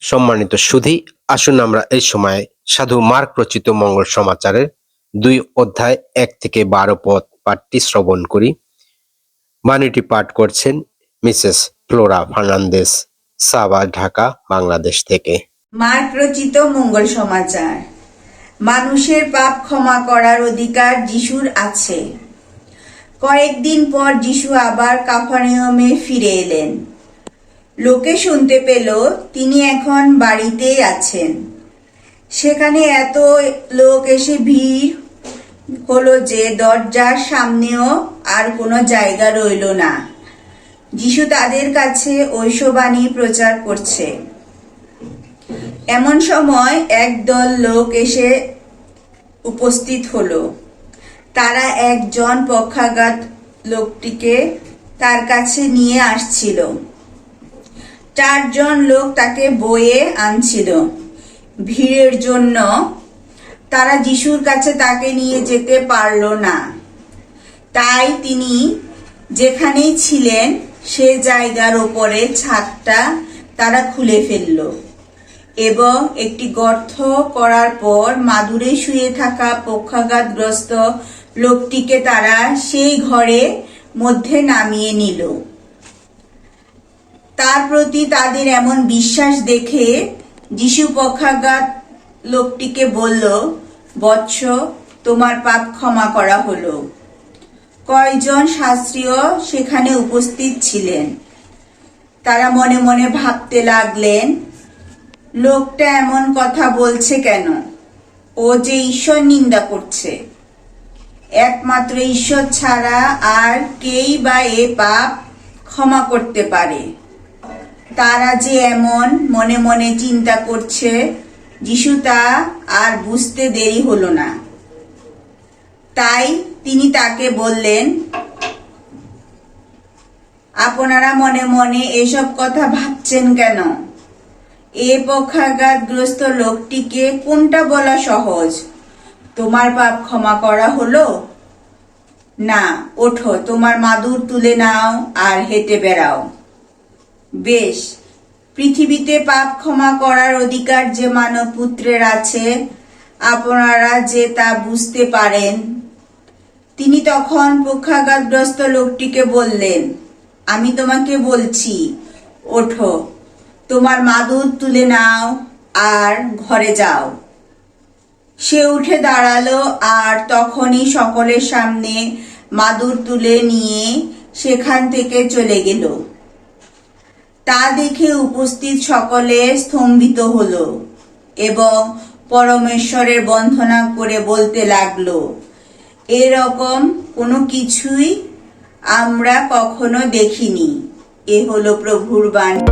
সম্মানিত সুধী, আসুন আমরা এই সময় সাধু মার্ক রচিত মঙ্গল সমাচারের 2 অধ্যায় 1 থেকে 12 পদ পাঠটি শ্রবণ করি। বাণীটি পাঠ করছেন মিসেস ফ্লোরা ফার্নান্দেজ, সাবা, ঢাকা, বাংলাদেশ থেকে। মার্ক রচিত মঙ্গল সমাচার। মানুষের পাপ ক্ষমা করার অধিকার যিশুর আছে। কয়েকদিন পর যিশু আবার কাফারনাউমে ফিরে এলেন। লোকে শুনতে পেল তিনি এখন বাড়িতেই আছেন। সেখানে এত লোক এসে ভিড় হলো যে দরজার সামনেও আর কোনো জায়গা রইল না। যিশু তাদের কাছে ঐশবাণী প্রচার করছে। এমন সময় একদল লোক এসে উপস্থিত হলো। তারা একজন পক্ষাঘাত লোকটিকে তার কাছে নিয়ে আসছিল। 4 জন লোক তাকে বয়ে আনছিল। ভিড়ের জন্য তারা যিশুর কাছে তাকে নিয়ে যেতে পারল না। তাই তিনি যেখানেই ছিলেন সে জায়গার ওপরে ছাদটা তারা খুলে ফেলল এবং একটি গর্ত করার পর মাদুরে শুয়ে থাকা পক্ষাঘাতগ্রস্ত লোকটিকে তারা সেই ঘরের মধ্যে নামিয়ে নিল। তার প্রতি তাদের এমন বিশ্বাস দেখে যিশু পক্ষাঘাত লোকটিকে বলল, বৎস, তোমার পাপ ক্ষমা করা হলো। কয়েকজন শাস্ত্রীও সেখানে উপস্থিত ছিলেন। তারা মনে মনে ভাবতে লাগলেন, লোকটা এমন কথা বলছে কেন? ও যে ঈশ্বর নিন্দা করছে। একমাত্র ঈশ্বর ছাড়া আর কেই বা এ পাপ ক্ষমা করতে পারে। তারা যে এমন মনে মনে চিন্তা করছে, যিশু তা আর বুঝতে দেরি হলো না। তাই তিনি তাকে বললেন, আপনারা মনে মনে এসব কথা ভাবছেন কেন? এ পক্ষাঘাতগ্রস্ত লোকটিকে কোনটা বলা সহজ, তোমার পাপ ক্ষমা করা হলো, না ওঠো, তোমার মাদুর তুলে নাও আর হেঁটে বেড়াও? বেশ, পৃথিবীতে পাপ ক্ষমা করার অধিকার যে মানব পুত্রের আছে, আপনারা যে তা বুঝতে পারেন। তিনি তখন পক্ষাঘাতগ্রস্ত লোকটিকে বললেন, আমি তোমাকে বলছি, ওঠো, তোমার মাদুর তুলে নাও আর ঘরে যাও। সে উঠে দাঁড়ালো আর তখনই সকলের সামনে মাদুর তুলে নিয়ে সেখান থেকে চলে গেল। তা দেখে উপস্থিত সকলে স্তম্ভিত হলো এবং পরমেশ্বরের বন্দনা করে বলতে লাগলো, এরকম কোনো কিছুই আমরা কখনো দেখিনি। এ হলো প্রভুর বাণী।